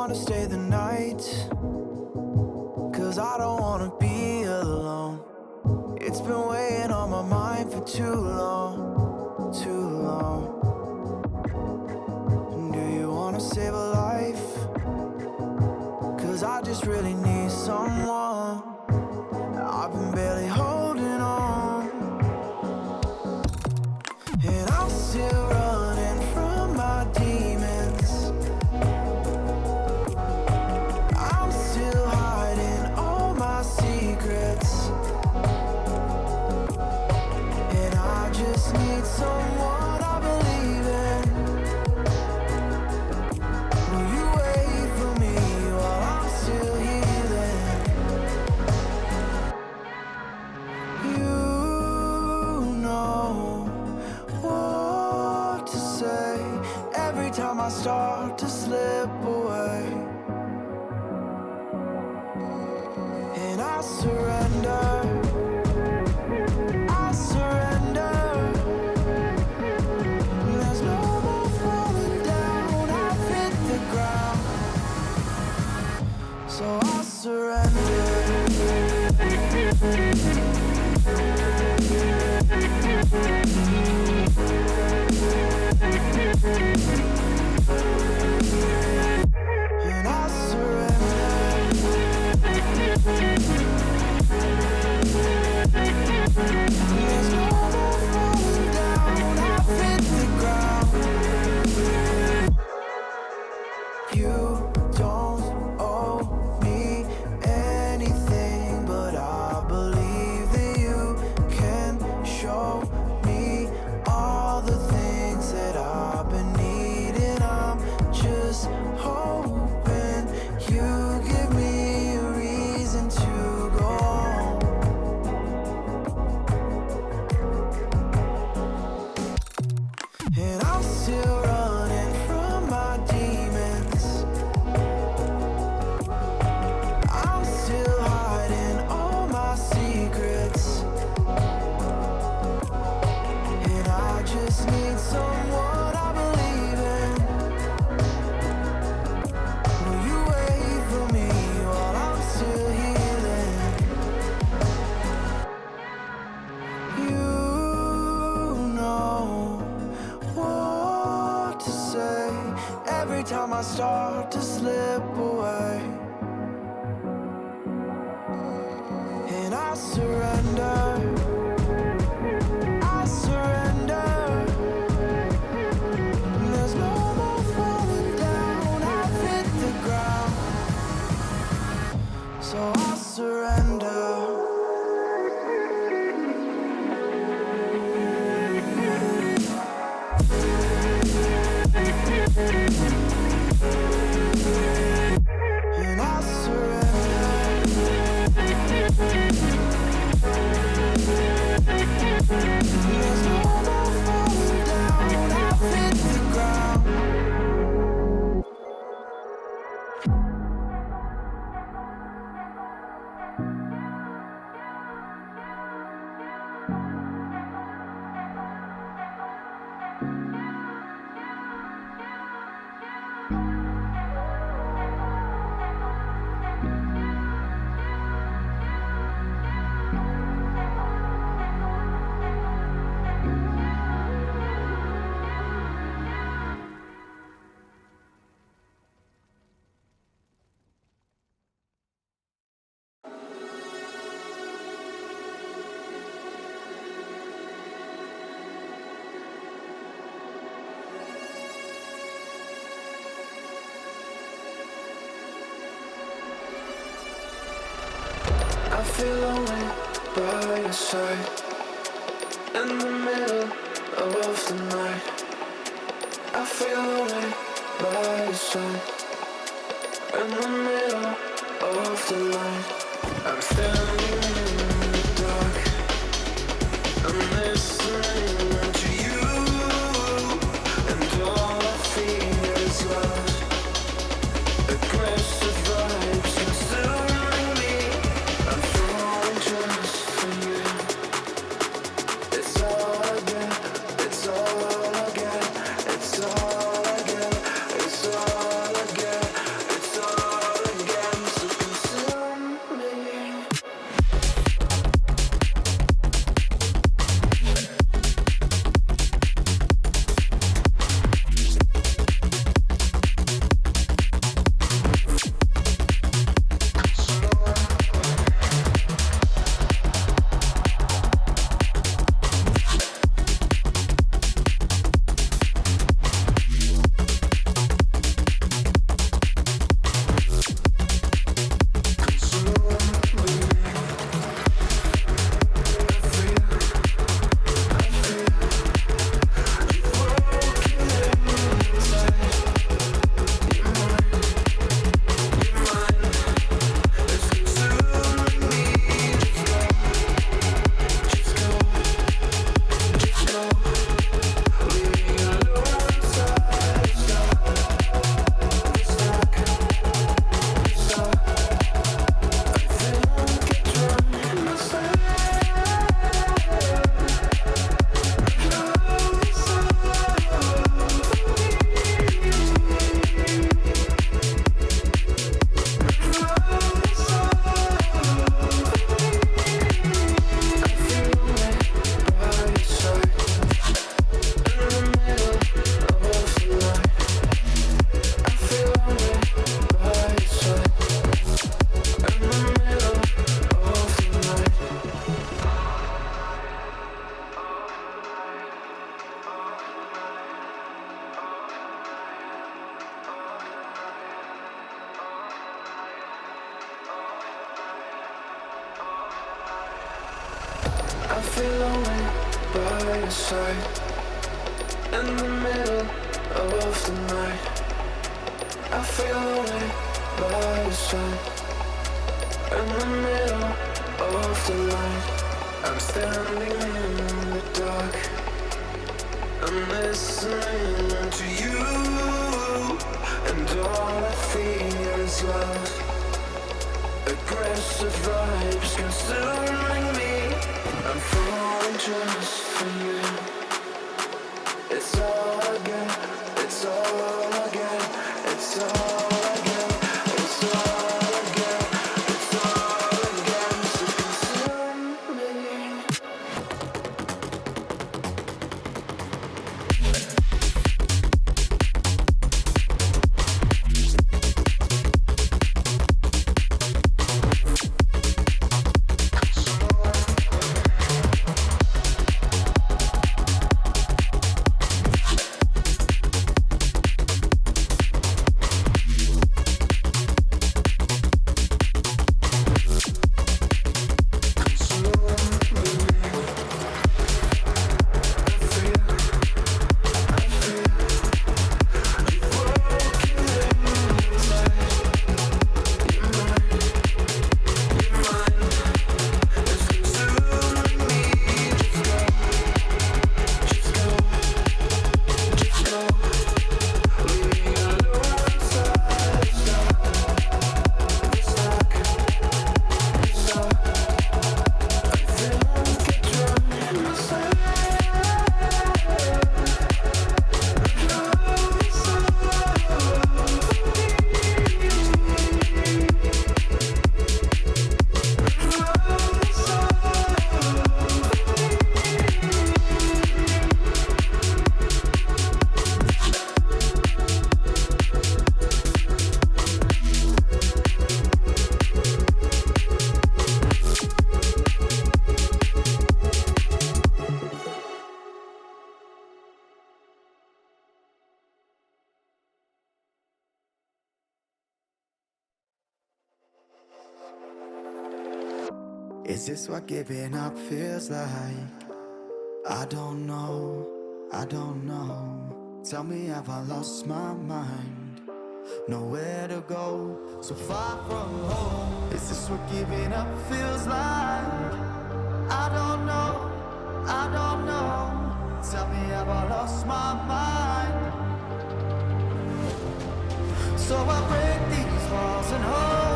wanna stay the night? 'Cause I don't wanna be alone. It's been weighing on my mind for too long, too long. Do you wanna save a life? 'Cause I just really need someone. I've been barely holding on, and I'm still running from my demons. I'm still hiding all my secrets, and I just need someone I believe in. Will you wait for me while I'm still healing? You know what to say every time I start to slip away, and I surrender. I surrender. There's no more falling down. I've hit the ground, so I surrender. And I surrender. There's no more falling down. I've hit the ground. You don't owe me anything, but I believe that you can show me all the things that I've been needing. I'm just hoping you give me a reason to go on. And I'm still running from my demons. I'm still hiding all my secrets, and I just need someone I believe in. Will you wait for me while I'm still healing? You know what to say every time I start to slip away, and I surrender. I surrender. There's no more falling down. I've hit the ground, so I surrender. And I surrender. There's no more falling down. I've hit the ground. I feel lonely by your side in the middle of the night. I feel lonely by your side in the middle of the night. I'm standing in the dark. I'm listening to you, and all I feel is love. Aggressive vibes consuming me. I'm falling just for you. It's all I get. It's all I get. It's all I get. It's all I get. It's feel lonely by your side. In the middle of the night, I feel lonely by your side. In the middle of the night, I'm standing in the dark. I'm listening to you, and all I feel is love. Aggressive vibes consuming me. I'm falling just for you. It's all again, it's all again, it's all again, it's all again, it's all again to consume me. Is this what giving up feels like? I don't know, I don't know. Tell me, have I lost my mind? Nowhere to go, so far from home. Is this what giving up feels like? I don't know, I don't know. Tell me, have I lost my mind? So I break these walls and hold